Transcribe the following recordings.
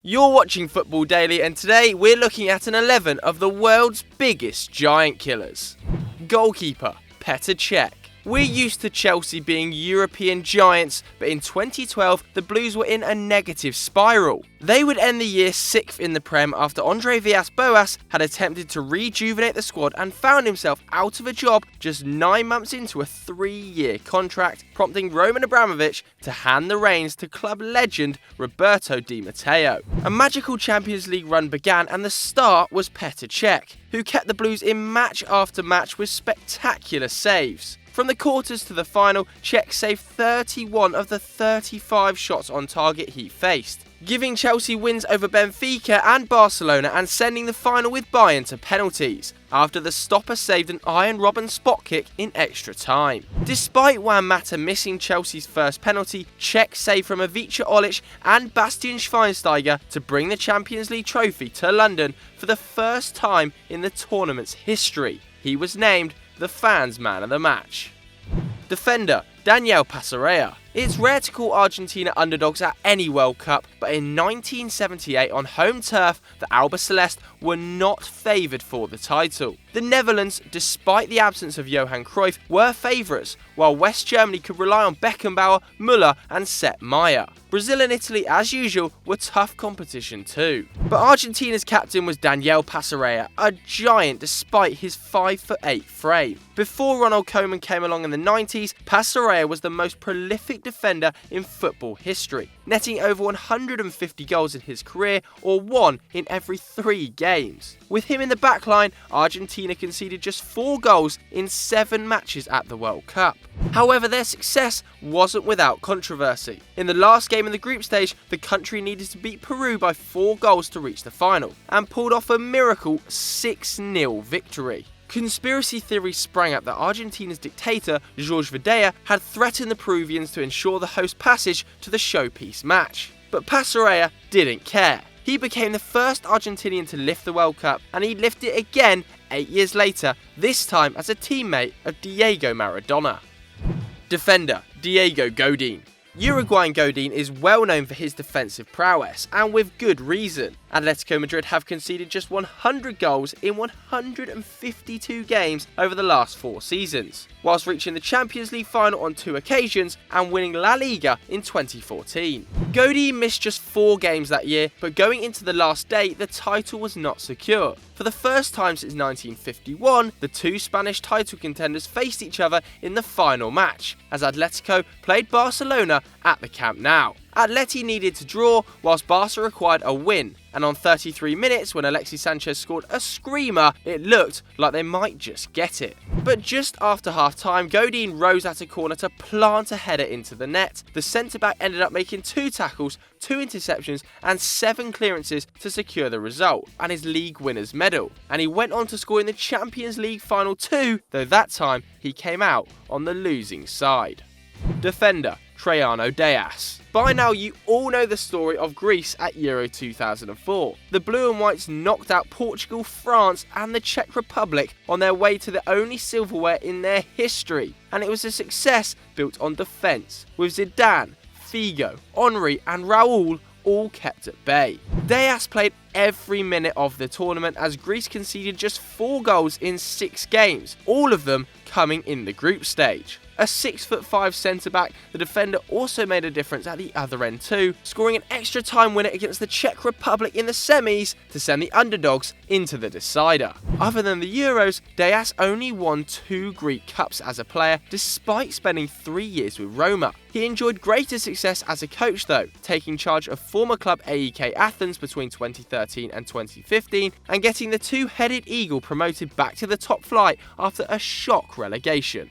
You're watching Football Daily, and today we're looking at an 11 of the world's biggest giant killers. Goalkeeper Petr Cech. We're used to Chelsea being European giants, but in 2012 the Blues were in a negative spiral. They would end the year 6th in the Prem after Villas-Boas had attempted to rejuvenate the squad and found himself out of a job just 9 months into a 3-year contract, prompting Roman Abramovich to hand the reins to club legend Roberto Di Matteo. A magical Champions League run began, and the star was Petr Cech, who kept the Blues in match after match with spectacular saves. From the quarters to the final, Cech saved 31 of the 35 shots on target he faced, giving Chelsea wins over Benfica and Barcelona and sending the final with Bayern to penalties, after the stopper saved an Iron Robben spot kick in extra time. Despite Juan Mata missing Chelsea's first penalty, Cech saved from Ivica Olic and Bastian Schweinsteiger to bring the Champions League trophy to London for the first time in the tournament's history. He was named the fans' man of the match. Defender Daniel Passarella. It's rare to call Argentina underdogs at any World Cup, but in 1978 on home turf, the Albiceleste were not favoured for the title. The Netherlands, despite the absence of Johan Cruyff, were favourites, while West Germany could rely on Beckenbauer, Müller and Sepp Maier. Brazil and Italy, as usual, were tough competition too. But Argentina's captain was Daniel Passarella, a giant despite his 5'8" frame. Before Ronald Koeman came along in the 90s, Passarella was the most prolific defender in football history, netting over 150 goals in his career, or 1 in every 3 games. With him in the backline, Argentina conceded just 4 goals in 7 matches at the World Cup. However, their success wasn't without controversy. In the last game in the group stage, the country needed to beat Peru by 4 goals to reach the final, and pulled off a miracle 6-0 victory. Conspiracy theories sprang up that Argentina's dictator, Jorge Videla, had threatened the Peruvians to ensure the host passage to the showpiece match. But Passarella didn't care. He became the first Argentinian to lift the World Cup, and he'd lift it again 8 years later, this time as a teammate of Diego Maradona. Defender Diego Godin. Uruguayan Godin is well known for his defensive prowess, and with good reason. Atletico Madrid have conceded just 100 goals in 152 games over the last 4 seasons, whilst reaching the Champions League final on 2 occasions and winning La Liga in 2014. Godin missed just 4 games that year, but going into the last day, the title was not secure. For the first time since 1951, the 2 Spanish title contenders faced each other in the final match, as Atletico played Barcelona at the Camp Nou. Atleti needed to draw, whilst Barca required a win, and on 33 minutes when Alexis Sanchez scored a screamer, it looked like they might just get it. But just after half-time, Godin rose at a corner to plant a header into the net. The centre-back ended up making 2 tackles, 2 interceptions and 7 clearances to secure the result and his league winner's medal. And he went on to score in the Champions League final too, though that time he came out on the losing side. Defender Traiano Dias. By now you all know the story of Greece at Euro 2004. The Blue and Whites knocked out Portugal, France and the Czech Republic on their way to the only silverware in their history, and it was a success built on defence, with Zidane, Figo, Henry and Raul all kept at bay. Dias played every minute of the tournament as Greece conceded just 4 goals in 6 games, all of them coming in the group stage. A 6'5" centre-back, the defender also made a difference at the other end too, scoring an extra time winner against the Czech Republic in the semis to send the underdogs into the decider. Other than the Euros, Dias only won 2 Greek Cups as a player, despite spending 3 years with Roma. He enjoyed greater success as a coach though, taking charge of former club AEK Athens between 2013 and 2015, and getting the 2-headed eagle promoted back to the top flight after a shock relegation.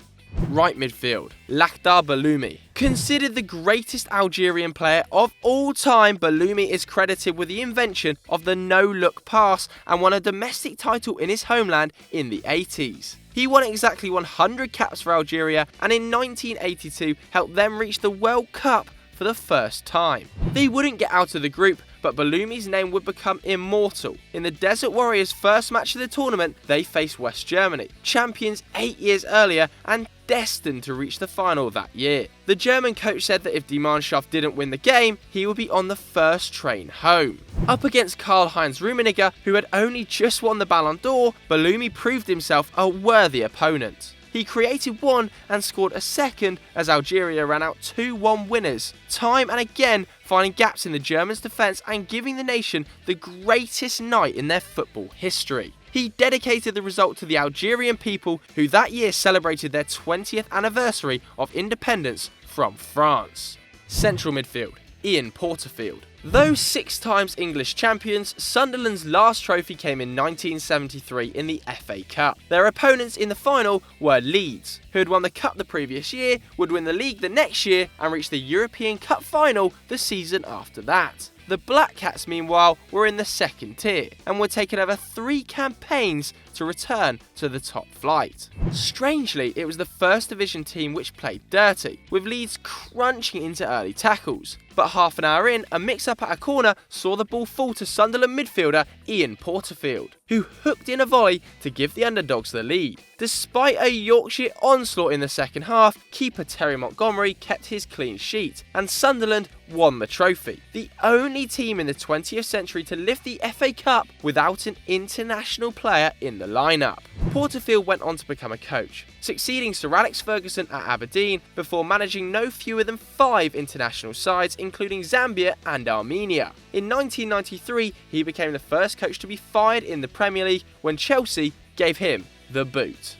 Right midfield, Lakhdar Belloumi. Considered the greatest Algerian player of all time, Belloumi is credited with the invention of the no-look pass and won a domestic title in his homeland in the 80s. He won exactly 100 caps for Algeria and in 1982 helped them reach the World Cup for the first time. They wouldn't get out of the group, but Belloumi's name would become immortal. In the Desert Warriors' first match of the tournament, they faced West Germany, champions 8 years earlier and destined to reach the final that year. The German coach said that if Die Mannschaft didn't win the game, he would be on the first train home. Up against Karl-Heinz Rummenigge, who had only just won the Ballon d'Or, Belloumi proved himself a worthy opponent. He created one and scored a second as Algeria ran out 2-1 winners, time and again finding gaps in the Germans' defence and giving the nation the greatest night in their football history. He dedicated the result to the Algerian people, who that year celebrated their 20th anniversary of independence from France. Central midfield, Ian Porterfield. Though 6 times English champions, Sunderland's last trophy came in 1973 in the FA Cup. Their opponents in the final were Leeds, who had won the Cup the previous year, would win the league the next year and reach the European Cup final the season after that. The Black Cats, meanwhile, were in the second tier and were taking over 3 campaigns to return to the top flight. Strangely, it was the first division team which played dirty, with Leeds crunching into early tackles. But half an hour in, a mix-up at a corner saw the ball fall to Sunderland midfielder Ian Porterfield, who hooked in a volley to give the underdogs the lead. Despite a Yorkshire onslaught in the second half, keeper Terry Montgomery kept his clean sheet, and Sunderland won the trophy. The only team in the 20th century to lift the FA Cup without an international player in the lineup. Porterfield went on to become a coach, succeeding Sir Alex Ferguson at Aberdeen before managing no fewer than 5 international sides, including Zambia and Armenia. In 1993, he became the first coach to be fired in the Premier League when Chelsea gave him the boot.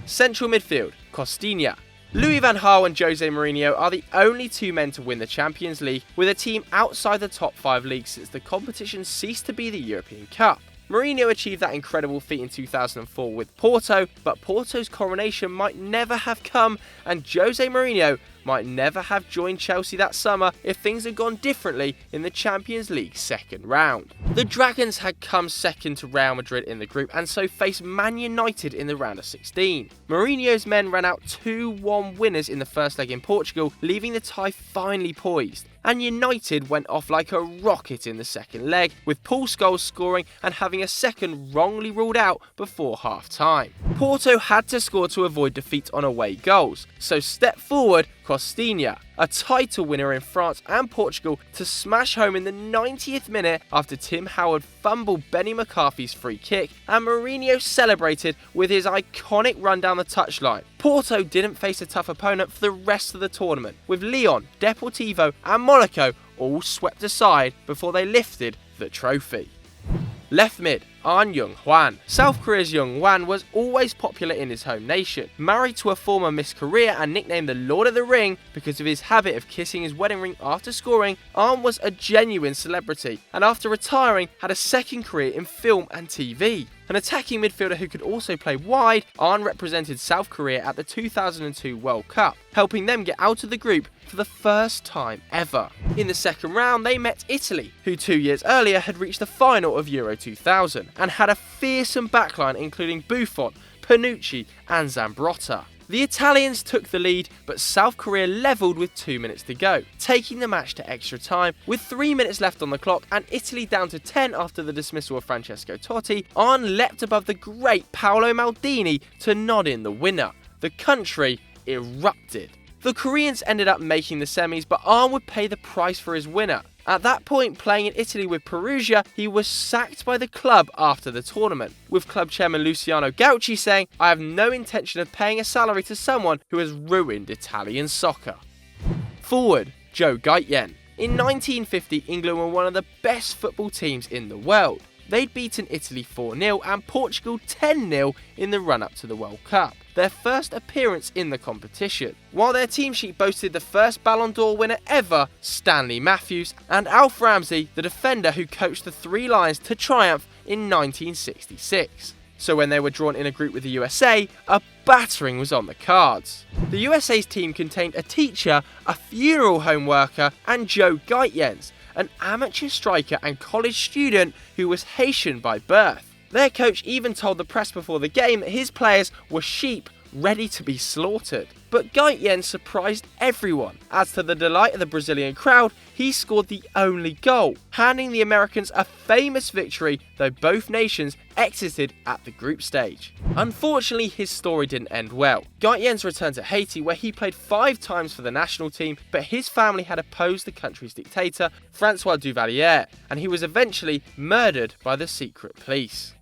Central midfield, Costinha. Louis van Gaal and Jose Mourinho are the only 2 men to win the Champions League with a team outside the top 5 leagues since the competition ceased to be the European Cup. Mourinho achieved that incredible feat in 2004 with Porto, but Porto's coronation might never have come, and Jose Mourinho might never have joined Chelsea that summer if things had gone differently in the Champions League second round. The Dragons had come second to Real Madrid in the group and so faced Man United in the round of 16. Mourinho's men ran out 2-1 winners in the first leg in Portugal, leaving the tie finely poised. And United went off like a rocket in the second leg, with Paul Scholes scoring and having a second wrongly ruled out before half-time. Porto had to score to avoid defeat on away goals, so step forward Costinha, a title winner in France and Portugal, to smash home in the 90th minute after Tim Howard fumbled Benny McCarthy's free kick, and Mourinho celebrated with his iconic run down the touchline. Porto didn't face a tough opponent for the rest of the tournament, with Lyon, Deportivo and Monaco all swept aside before they lifted the trophy. Left mid, JUNG-HWAN. South Korea's JUNG-HWAN was always popular in his home nation. Married to a former Miss Korea and nicknamed the Lord of the Ring because of his habit of kissing his wedding ring after scoring, Ahn was a genuine celebrity, and after retiring had a second career in film and TV. An attacking midfielder who could also play wide, Ahn represented South Korea at the 2002 World Cup, helping them get out of the group for the first time ever. In the second round, they met Italy, who 2 years earlier had reached the final of Euro 2000, and had a fearsome backline including Buffon, Panucci and Zambrotta. The Italians took the lead, but South Korea levelled with 2 minutes to go, taking the match to extra time. With 3 minutes left on the clock and Italy down to 10 after the dismissal of Francesco Totti, Ahn leapt above the great Paolo Maldini to nod in the winner. The country erupted. The Koreans ended up making the semis, but Ahn would pay the price for his winner. At that point, playing in Italy with Perugia, he was sacked by the club after the tournament, with club chairman Luciano Gaucci saying, "I have no intention of paying a salary to someone who has ruined Italian soccer." Forward, Joe Gaetjen. In 1950, England were one of the best football teams in the world. They'd beaten Italy 4-0 and Portugal 10-0 in the run-up to the World Cup, their first appearance in the competition. While their team sheet boasted the first Ballon d'Or winner ever, Stanley Matthews, and Alf Ramsey, the defender who coached the Three Lions to triumph in 1966. So when they were drawn in a group with the USA, a battering was on the cards. The USA's team contained a teacher, a funeral home worker, and Joe Gaetjens, an amateur striker and college student who was Haitian by birth. Their coach even told the press before the game that his players were sheep ready to be slaughtered. But GAETJENS surprised everyone, as to the delight of the Brazilian crowd, he scored the only goal, handing the Americans a famous victory, though both nations exited at the group stage. Unfortunately, his story didn't end well. GAETJENS returned to Haiti, where he played 5 times for the national team, but his family had opposed the country's dictator, Francois Duvalier, and he was eventually murdered by the secret police.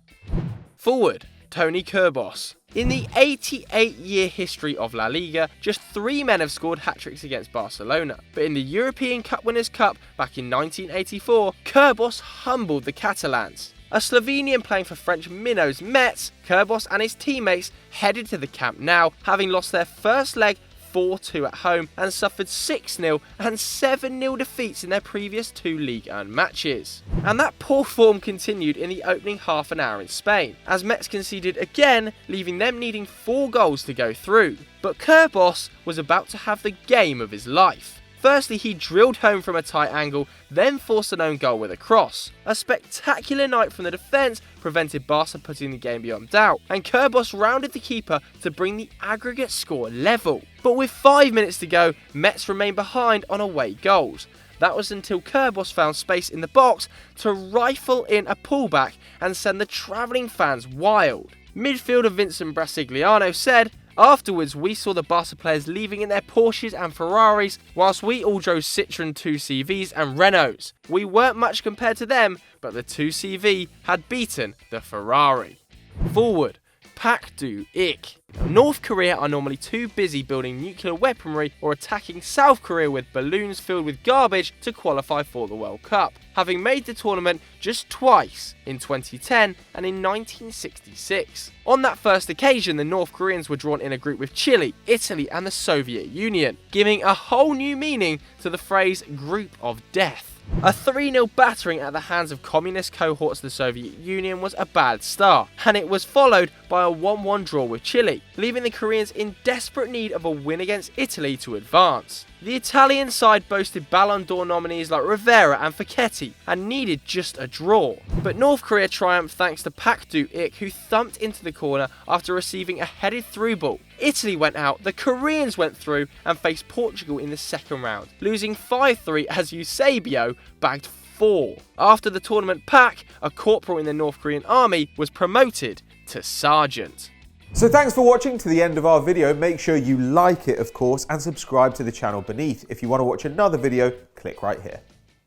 Forward, Toni Kurbos. In the 88-year history of La Liga, just 3 men have scored hat-tricks against Barcelona. But in the European Cup Winners' Cup back in 1984, Kurbos humbled the Catalans. A Slovenian playing for French minnows Metz, Kurbos and his teammates headed to the Camp Nou, having lost their first leg 4-2 at home and suffered 6-0 and 7-0 defeats in their previous 2 Ligue 1 matches. And that poor form continued in the opening half an hour in Spain, as Metz conceded again, leaving them needing 4 goals to go through. But Kurbos was about to have the game of his life. Firstly, he drilled home from a tight angle, then forced an own goal with a cross. A spectacular night from the defence prevented Barca putting the game beyond doubt, and Kurbos rounded the keeper to bring the aggregate score level. But with 5 minutes to go, Metz remained behind on away goals. That was until Kurbos found space in the box to rifle in a pullback and send the travelling fans wild. Midfielder Vincent Brasigliano said, "Afterwards, we saw the Barca players leaving in their Porsches and Ferraris, whilst we all drove Citroën 2CVs and Renaults. We weren't much compared to them, but the 2CV had beaten the Ferrari." Forward, Pak Do-ik. North Korea are normally too busy building nuclear weaponry or attacking South Korea with balloons filled with garbage to qualify for the World Cup, having made the tournament just twice, in 2010 and in 1966. On that first occasion, the North Koreans were drawn in a group with Chile, Italy and the Soviet Union, giving a whole new meaning to the phrase group of death. A 3-0 battering at the hands of communist cohorts of the Soviet Union was a bad start, and it was followed by a 1-1 draw with Chile, leaving the Koreans in desperate need of a win against Italy to advance. The Italian side boasted Ballon d'Or nominees like Rivera and Facchetti and needed just a draw. But North Korea triumphed thanks to Pak Do-ik, who thumped into the corner after receiving a headed through ball. Italy went out, the Koreans went through and faced Portugal in the second round, losing 5-3 as Eusebio bagged 4. After the tournament, Pak, a corporal in the North Korean army, was promoted to sergeant. So thanks for watching to the end of our video. Make sure you like it, of course, and subscribe to the channel beneath. If you want to watch another video, click right here.